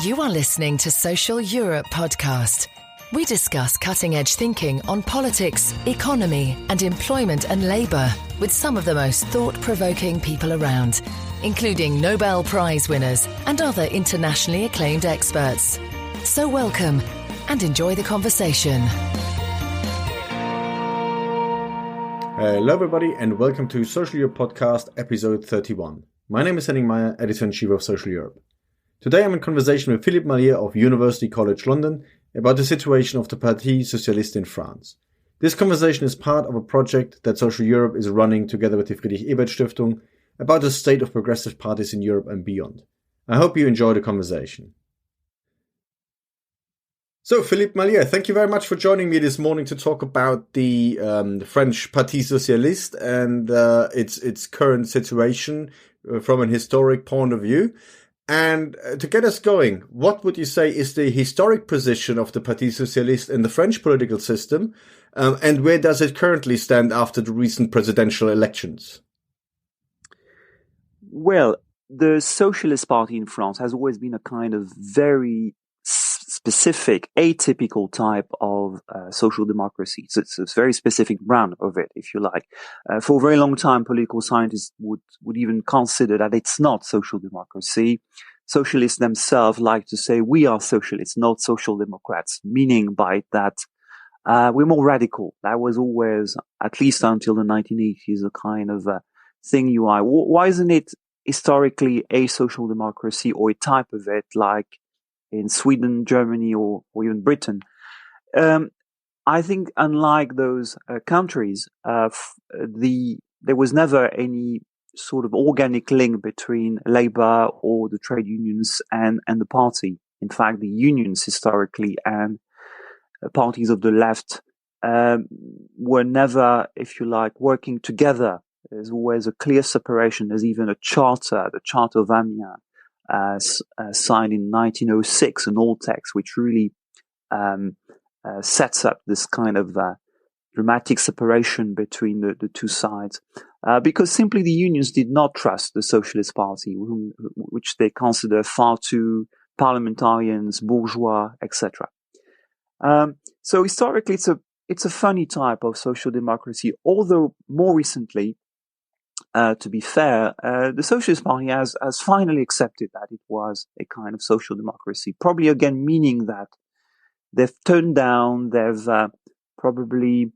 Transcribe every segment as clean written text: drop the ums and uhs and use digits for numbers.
You are listening to Social Europe podcast. We discuss cutting-edge thinking on politics, economy, and employment and labour with some of the most thought-provoking people around, including Nobel Prize winners and other internationally acclaimed experts. So welcome and enjoy the conversation. Hello everybody and welcome to Social Europe podcast episode 31. My name is Henning, Meyer, editor-in-chief of Social Europe. Today I'm in conversation with Philippe Marlière of University College London about the situation of the Parti Socialiste in France. This conversation is part of a project that Social Europe is running together with the Friedrich-Ebert-Stiftung about the state of progressive parties in Europe and beyond. I hope you enjoy the conversation. So, Philippe Marlière, thank you very much for joining me this morning to talk about the French Parti Socialiste and its current situation from an historic point of view. And to get us going, what would you say is the historic position of the Parti Socialiste in the French political system, and where does it currently stand after the recent presidential elections? Well, the Socialist Party in France has always been a kind of very specific, atypical type of social democracy. So it's a very specific brand of it, if you like. For a very long time, political scientists would even consider that it's not social democracy. Socialists themselves like to say we are socialists, not social democrats, meaning by that we're more radical. That was always, at least until the 1980s, a kind of thing you are. Why isn't it historically a social democracy or a type of it, like in Sweden, Germany, or even Britain? I think unlike those countries, there was never any sort of organic link between labor or the trade unions and the party. In fact, the unions historically and parties of the left were never, if you like, working together. There's always a clear separation. There's even a charter, the Charter of Amiens, signed in 1906, an old text, which really sets up this kind of dramatic separation between the two sides, because simply the unions did not trust the Socialist Party, which they consider far too parliamentarians, bourgeois, etc. So historically, it's a funny type of social democracy. Although more recently, to be fair, the Socialist Party has finally accepted that it was a kind of social democracy. Probably again meaning that they've toned down, they've probably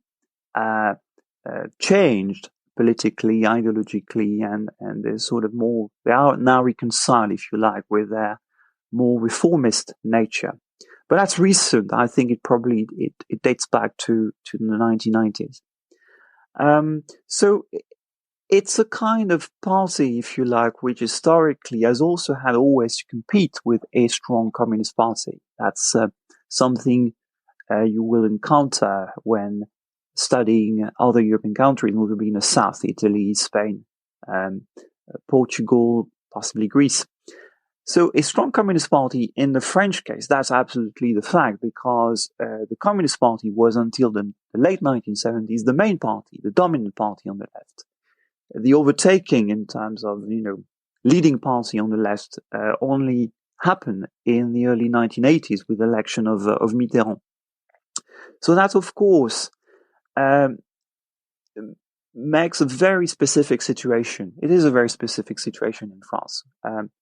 changed politically, ideologically, and they're sort of more. They are now reconciled, if you like, with their more reformist nature. But that's recent. I think it dates back to the 1990s. So it's a kind of party, if you like, which historically has also had always to compete with a strong communist party. That's something you will encounter when studying other European countries, notably in the south, Italy, Spain, Portugal, possibly Greece. So a strong communist party in the French case, that's absolutely the fact, because the Communist Party was until the late 1970s the main party, the dominant party on the left. The overtaking in terms of, leading party on the left only happened in the early 1980s with the election of Mitterrand. So that, of course, makes a very specific situation. It is a very specific situation in France,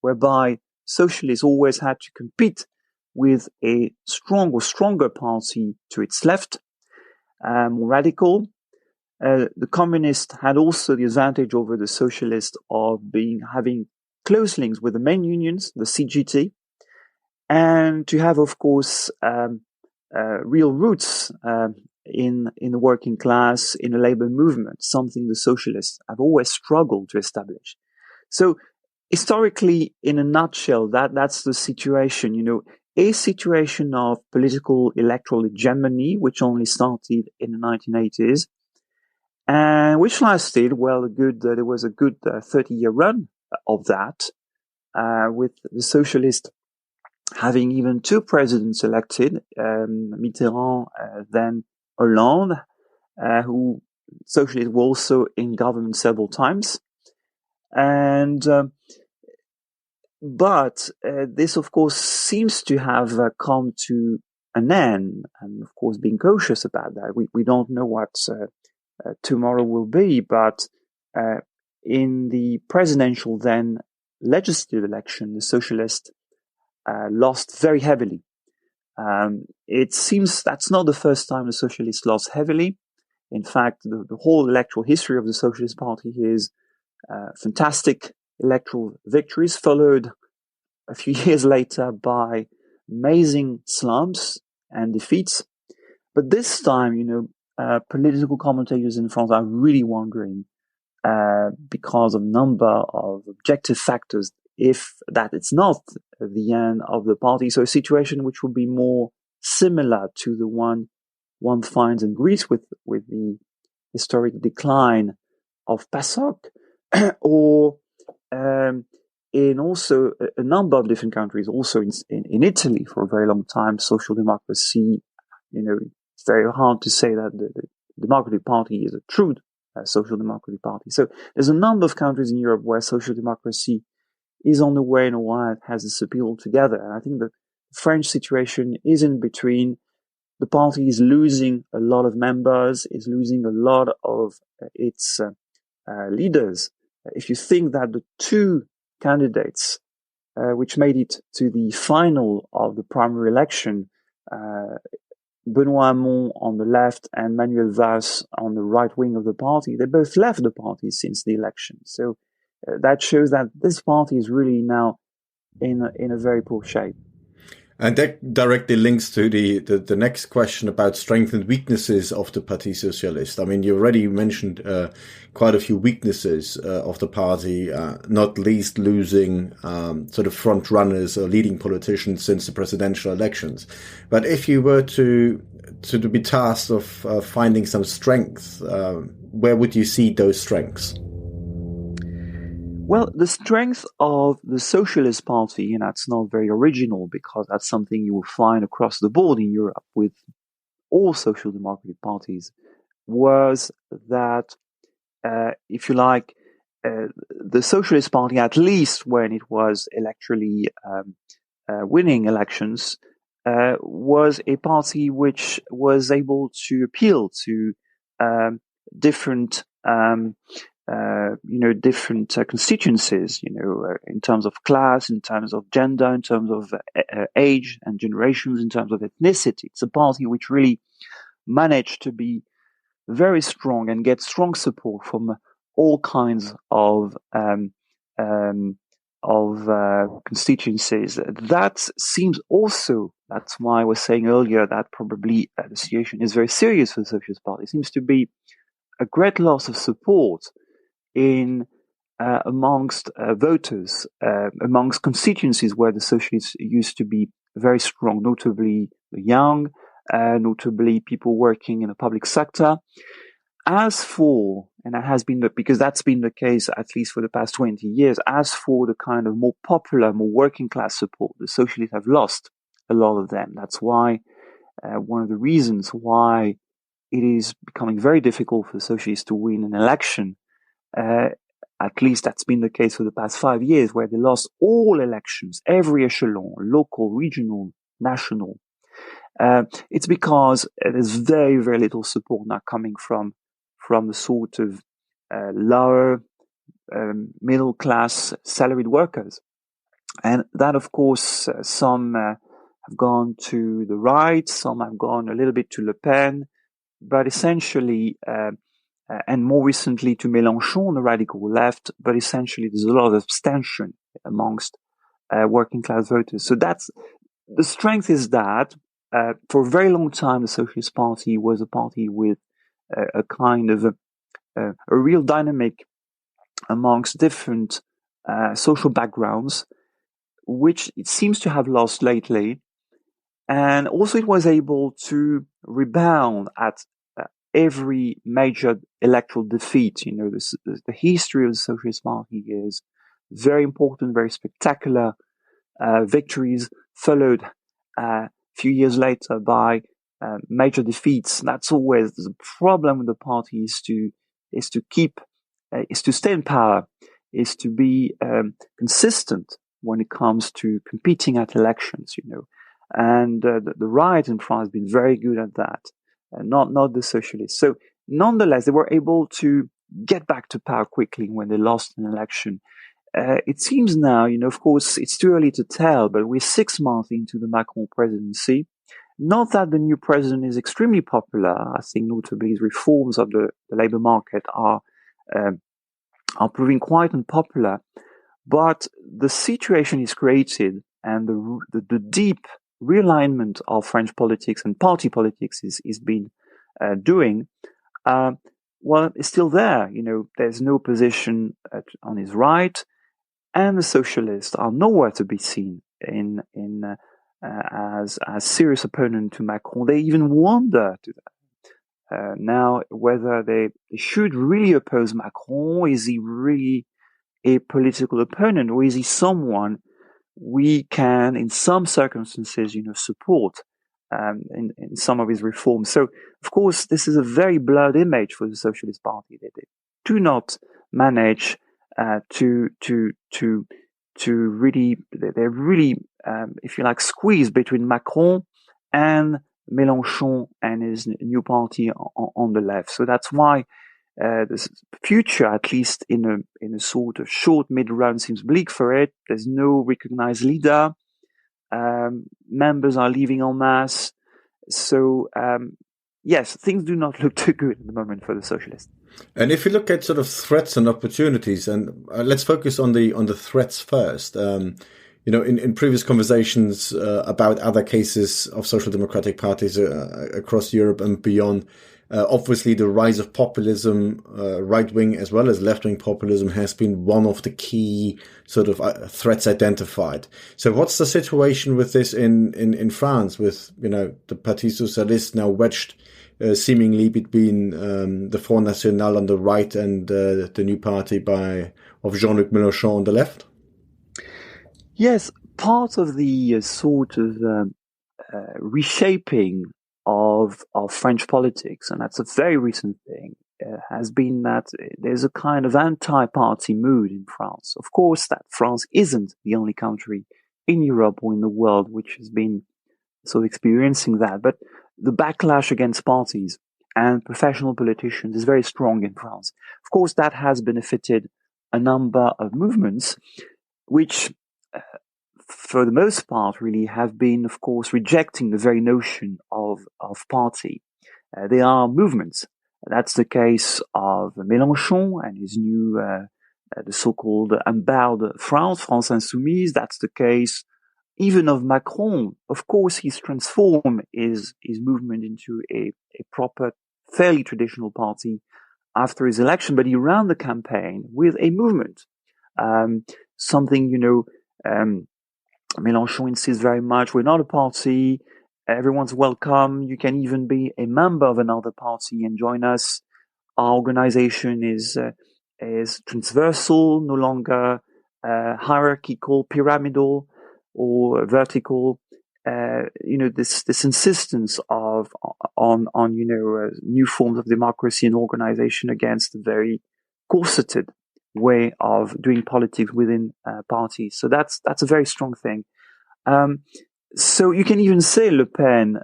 whereby socialists always had to compete with a stronger party to its left, more radical. The communists had also the advantage over the socialists of having close links with the main unions, the CGT, and to have, of course, real roots in the working class, in the labor movement, something the socialists have always struggled to establish. So historically, in a nutshell, that's the situation, a situation of political electoral hegemony, which only started in the 1980s, and which lasted, there was a good 30-year run of that, with the socialists having even two presidents elected, Mitterrand, then Hollande, who socialists were also in government several times. And But this, of course, seems to have come to an end, and of course, being cautious about that. We don't know what tomorrow will be, but in the presidential then legislative election, the socialists lost very heavily. It seems that's not the first time the socialists lost heavily. In fact, the whole electoral history of the Socialist Party is fantastic electoral victories, followed a few years later by amazing slumps and defeats. But this time, political commentators in France are really wondering, because of a number of objective factors, if that it's not the end of the party. So a situation which will be more similar to the one finds in Greece with the historic decline of PASOK, or in also a number of different countries, also in Italy for a very long time, social democracy. It's very hard to say that the Democratic Party is a true social democratic party. So there's a number of countries in Europe where social democracy is on the way and why it has this appeal together. And I think the French situation is in between. The party is losing a lot of members, is losing a lot of its leaders. If you think that the two candidates which made it to the final of the primary election, Benoît Hamon on the left and Manuel Valls on the right wing of the party, they both left the party since the election. So that shows that this party is really now in a very poor shape. And that directly links to the next question about strengths and weaknesses of the Parti Socialiste. I mean, you already mentioned quite a few weaknesses of the party, not least losing sort of front runners or leading politicians since the presidential elections. But if you were to be tasked of finding some strengths, where would you see those strengths? Well, the strength of the Socialist Party, and that's not very original because that's something you will find across the board in Europe with all social democratic parties, was that, if you like, the Socialist Party, at least when it was electorally winning elections, was a party which was able to appeal to different different constituencies, in terms of class, in terms of gender, in terms of age and generations, in terms of ethnicity. It's a party which really managed to be very strong and get strong support from all kinds of constituencies. That seems also, that's why I was saying earlier that probably the situation is very serious for the Socialist Party. It seems to be a great loss of support in amongst voters, amongst constituencies where the socialists used to be very strong, notably the young, notably people working in the public sector. As for, and that has been because that's been the case at least for the past 20 years, as for the kind of more popular, more working class support, the socialists have lost a lot of them. That's why one of the reasons why it is becoming very difficult for the socialists to win an election. At least that's been the case for the past 5 years, where they lost all elections, every echelon, local, regional, national. It's because there's very, very little support now coming from the sort of lower middle class salaried workers. And that, of course, some have gone to the right, some have gone a little bit to Le Pen, but essentially, and more recently to Melenchon, the radical left, but essentially there's a lot of abstention amongst working class voters. So that's, the strength is that for a very long time, the Socialist Party was a party with a kind of a real dynamic amongst different social backgrounds, which it seems to have lost lately. And also it was able to rebound at every major electoral defeat. The history of the Socialist Party is very important, very spectacular victories followed a few years later by major defeats. That's always the problem with the party, is to stay in power, is to be consistent when it comes to competing at elections, and the right in France has been very good at that, not the socialists. So nonetheless, they were able to get back to power quickly when they lost an election. It seems now, of course, it's too early to tell, but we're 6 months into the Macron presidency. Not that the new president is extremely popular. I think notably his reforms of the labor market are proving quite unpopular. But the situation is created, and the deep realignment of French politics and party politics is been doing. Well, it's still there. There's no opposition on his right, and the socialists are nowhere to be seen as serious opponent to Macron. They even wonder now whether they should really oppose Macron. Is he really a political opponent, or is he someone we can, in some circumstances, support in some of his reforms? So, of course, this is a very blurred image for the Socialist Party. They do not manage to really, they're really, if you like, squeezed between Macron and Melenchon and his new party on the left. So that's why the future, at least in a sort of short mid-run, seems bleak for it. There's no recognized leader. Members are leaving en masse. So, yes, things do not look too good at the moment for the socialists. And if you look at sort of threats and opportunities, and let's focus on the threats first. In previous conversations about other cases of social democratic parties across Europe and beyond, obviously the rise of populism, right-wing as well as left-wing populism, has been one of the key sort of threats identified. So what's the situation with this in France, with, the Parti Socialiste now wedged seemingly between the Front National on the right and the new party of Jean-Luc Melenchon on the left? Yes, part of the sort of reshaping of French politics, and that's a very recent thing, has been that there's a kind of anti-party mood in France. Of course, that France isn't the only country in Europe or in the world which has been sort of experiencing that, but the backlash against parties and professional politicians is very strong in France. Of course, that has benefited a number of movements, which for the most part really have been, of course, rejecting the very notion of party. They are movements. That's the case of Melenchon and his new, the so-called Embarde France Insoumise. That's the case even of Macron. Of course, he's transformed his movement into a proper, fairly traditional party after his election, but he ran the campaign with a movement. Something, Melenchon insists very much, we're not a party, everyone's welcome, you can even be a member of another party and join us. Our organization is transversal, no longer hierarchical, pyramidal, or vertical. This insistence on new forms of democracy and organization against a very corseted way of doing politics within parties. So that's a very strong thing. So you can even say Le Pen,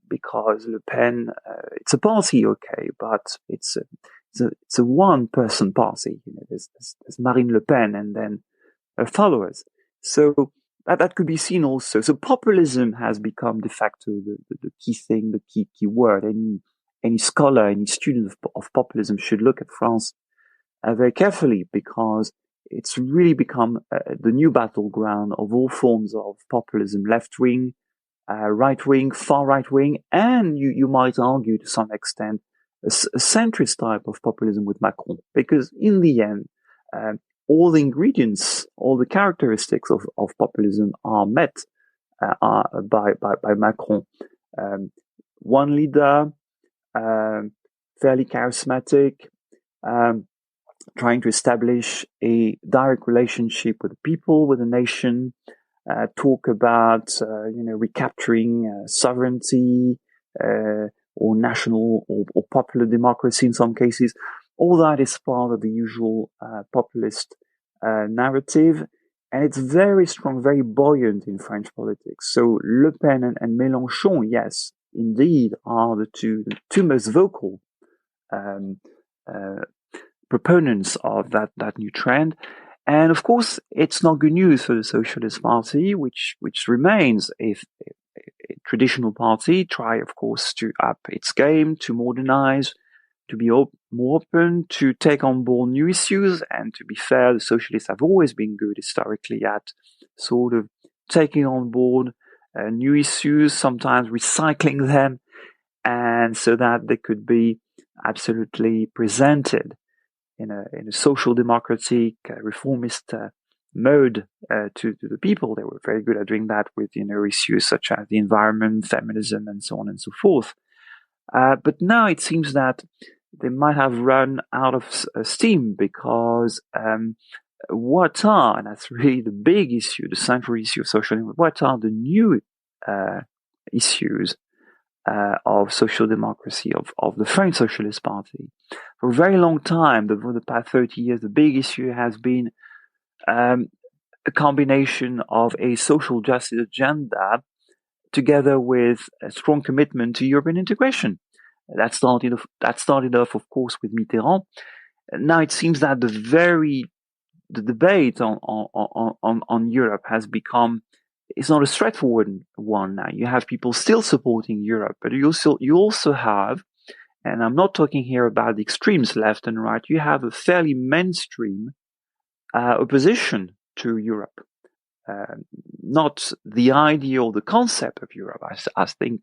because Le Pen, it's a party, okay, but it's a one-person party. There's Marine Le Pen and then her followers. So that could be seen also. So populism has become de facto the key thing, the key word. Any scholar, any student of populism should look at France very carefully, because it's really become the new battleground of all forms of populism, left-wing, right-wing, far right-wing, and you might argue to some extent a centrist type of populism with Macron, because in the end, all the ingredients, all the characteristics of populism are met by Macron. One leader, fairly charismatic, trying to establish a direct relationship with the people, with the nation, talk about, recapturing sovereignty, or national or popular democracy in some cases. All that is part of the usual populist narrative. And it's very strong, very buoyant in French politics. So Le Pen and Melenchon, yes, indeed, are the two most vocal proponents of that new trend. And of course, it's not good news for the Socialist Party, which remains a traditional party. Try, of course, to up its game, to modernize, to be more open, to take on board new issues. And to be fair, the Socialists have always been good historically at sort of taking on board new issues, sometimes recycling them, and so that they could be absolutely presented in a social democratic, reformist mode to the people. They were very good at doing that with issues such as the environment, feminism, and so on and so forth. But now it seems that they might have run out of steam because what are, and that's really the big issue, the central issue of social democracy, what are the new issues of social democracy, of the French Socialist Party? For a very long time, for the past 30 years, the big issue has been a combination of a social justice agenda together with a strong commitment to European integration. That started off, of course, with Mitterrand. Now it seems that the debate on Europe has become, it's not a straightforward one now. You have people still supporting Europe, but you also have, and I'm not talking here about the extremes left and right, you have a fairly mainstream opposition to Europe. Not the idea or the concept of Europe. I think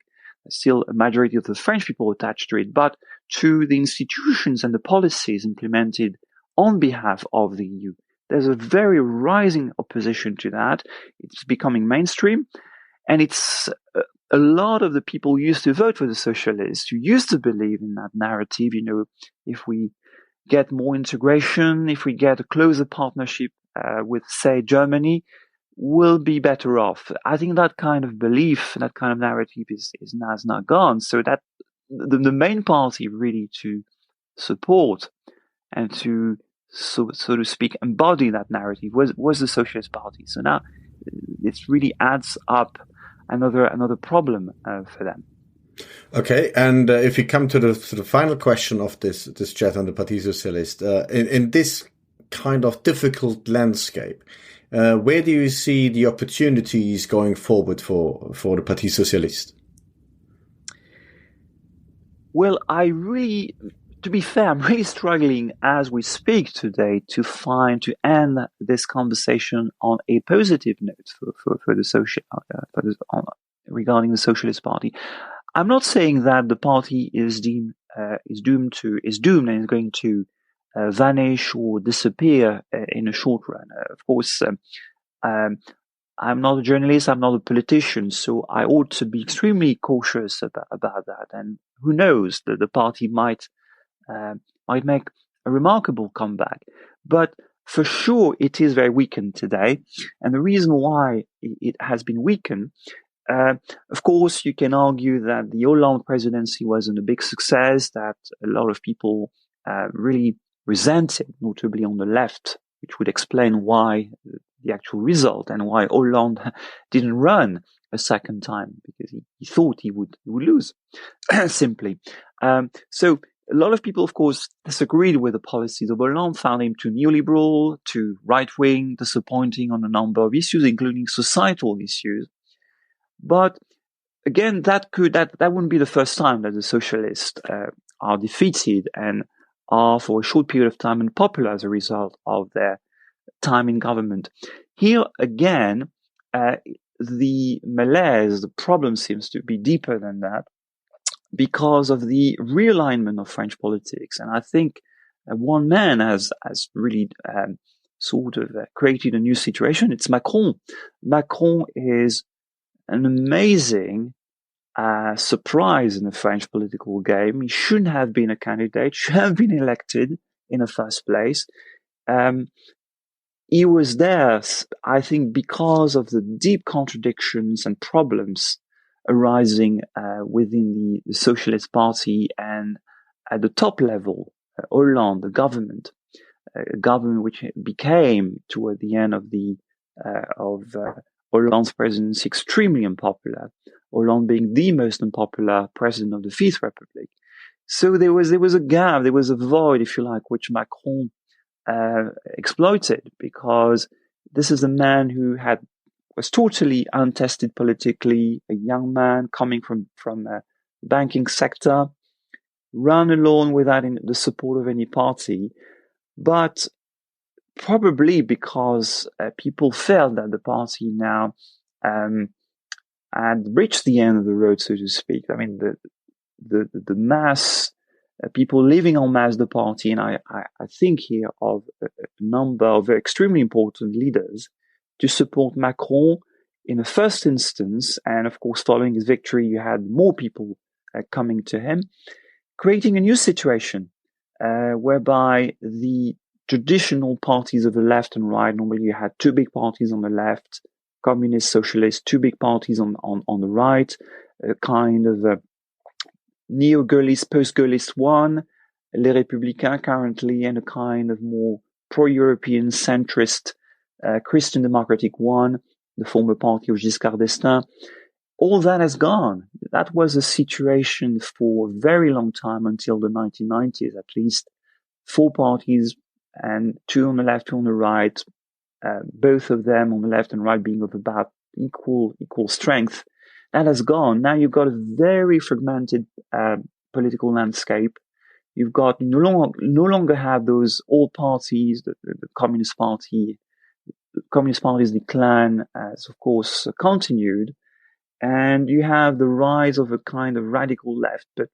still a majority of the French people attached to it, but to the institutions and the policies implemented on behalf of the EU. There's a very rising opposition to that. It's becoming mainstream, and it's a lot of the people who used to vote for the socialists, who used to believe in that narrative, if we get more integration, if we get a closer partnership with, say, Germany, we'll be better off. I think that kind of belief, that kind of narrative is now gone. So that the main party really to support and to, so to speak, embody that narrative was the Socialist Party. So now it really adds up another problem for them. Okay, and if we come to the final question of this chat on the Parti Socialiste, in this kind of difficult landscape, where do you see the opportunities going forward for the Parti Socialiste? Well, to be fair, I'm really struggling as we speak today to end this conversation on a positive note for the regarding the Socialist Party. I'm not saying that the party is doomed and is going to vanish or disappear in a short run. Of course, I'm not a journalist, I'm not a politician, so I ought to be extremely cautious about that. And who knows, the party might make a remarkable comeback. But for sure, it is very weakened today. And the reason why it has been weakened, of course, you can argue that the Hollande presidency wasn't a big success, that a lot of people really resented, notably on the left, which would explain why the actual result and why Hollande didn't run a second time, because he thought he would lose, simply. So a lot of people, of course, disagreed with the policies of Hollande, found him too neoliberal, too right-wing, disappointing on a number of issues, including societal issues. But again, that wouldn't be the first time that the socialists are defeated and are for a short period of time unpopular as a result of their time in government. Here again, the malaise, the problem seems to be deeper than that because of the realignment of French politics. And I think one man has really sort of created a new situation. It's Macron. Macron is an amazing surprise in the French political game. He shouldn't have been a candidate, should have been elected in the first place. He was there, I think, because of the deep contradictions and problems arising within the Socialist Party and at the top level, Hollande, the government, a government which became, toward the end of the Hollande's presidency extremely unpopular, Hollande being the most unpopular president of the Fifth Republic. So there was a gap, there was a void, if you like, which Macron exploited, because this is a man who was totally untested politically, a young man coming from the banking sector, run alone without the support of any party, but probably because people felt that the party now had reached the end of the road, so to speak. I mean, the mass people leaving en masse the party, and I think here of a number of extremely important leaders to support Macron in the first instance, and of course following his victory you had more people coming to him, creating a new situation whereby the traditional parties of the left and right, normally you had two big parties on the left, communist, socialist, two big parties on the right, a kind of a neo-Gaullist, post-Gaullist one, Les Républicains currently, and a kind of more pro-European centrist Christian democratic one, the former party of Giscard d'Estaing. All that has gone. That was a situation for a very long time, until the 1990s at least. Four parties, and two on the left, two on the right, both of them on the left and right being of about equal strength. That has gone. Now you've got a very fragmented political landscape. You've got no longer have those old parties, the Communist Party. The Communist Party's decline has, of course, continued. And you have the rise of a kind of radical left, but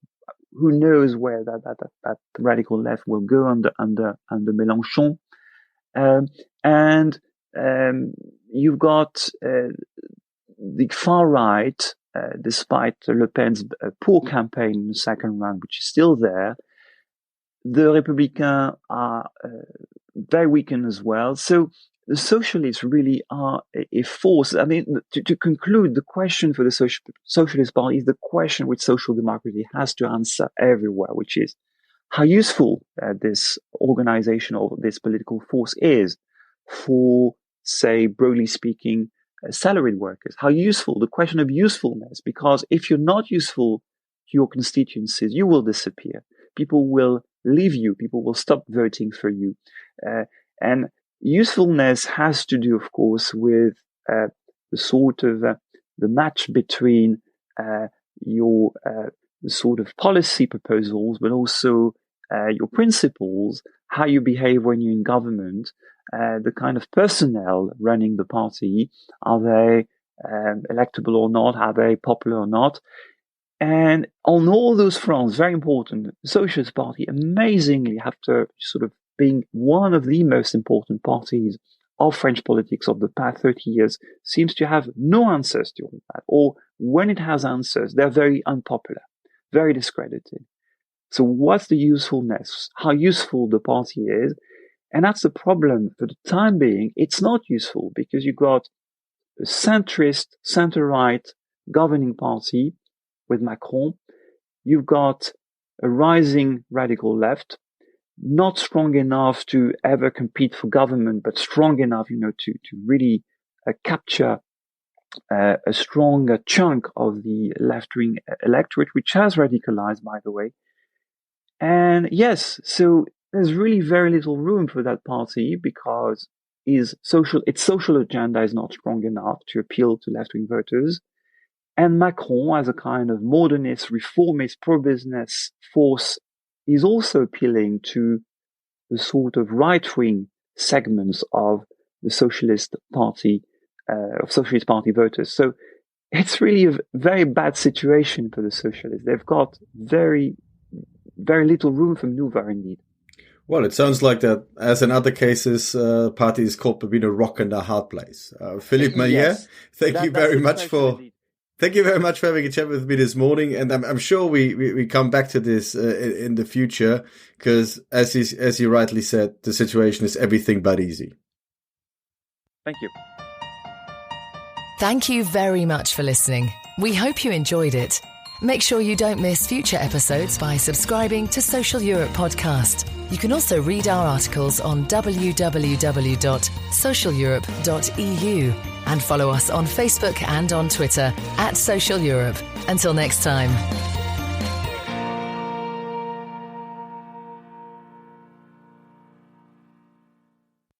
who knows where that radical left will go under Melenchon. You've got the far right, despite Le Pen's poor campaign in the second round, which is still there. The Républicains are very weakened as well. So the socialists really are a force. I mean, to conclude, the question for the Socialist Party is the question which social democracy has to answer everywhere, which is how useful this organization or this political force is for, say, broadly speaking, salaried workers. How useful, the question of usefulness, because if you're not useful to your constituencies, you will disappear. People will leave you. People will stop voting for you. And usefulness has to do, of course, with the sort of the match between your the sort of policy proposals, but also your principles, how you behave when you're in government, the kind of personnel running the party. Are they electable or not? Are they popular or not? And on all those fronts, very important, the Socialist Party, amazingly, after sort of being one of the most important parties of French politics of the past 30 years, seems to have no answers to all that. Or when it has answers, they're very unpopular, very discredited. So what's the usefulness? How useful the party is? And that's the problem. For the time being, it's not useful because you've got a centrist, center-right governing party with Macron. You've got a rising radical left, not strong enough to ever compete for government, but strong enough, to really capture a strong chunk of the left-wing electorate, which has radicalized, by the way. And yes, so there's really very little room for that party because its social agenda is not strong enough to appeal to left-wing voters. And Macron, as a kind of modernist, reformist, pro-business force, is also appealing to the sort of right-wing segments of the Socialist Party voters. So it's really a very bad situation for the socialists. They've got very, very little room for maneuver indeed. Well, it sounds like that, as in other cases, party is caught between a rock and a hard place. Philippe Marlière, yes, thank you very much for having a chat with me this morning. And I'm sure we come back to this in the future, because as you rightly said, the situation is everything but easy. Thank you. Thank you very much for listening. We hope you enjoyed it. Make sure you don't miss future episodes by subscribing to Social Europe Podcast. You can also read our articles on www.socialeurope.eu and follow us on Facebook and on Twitter @Social Europe. Until next time.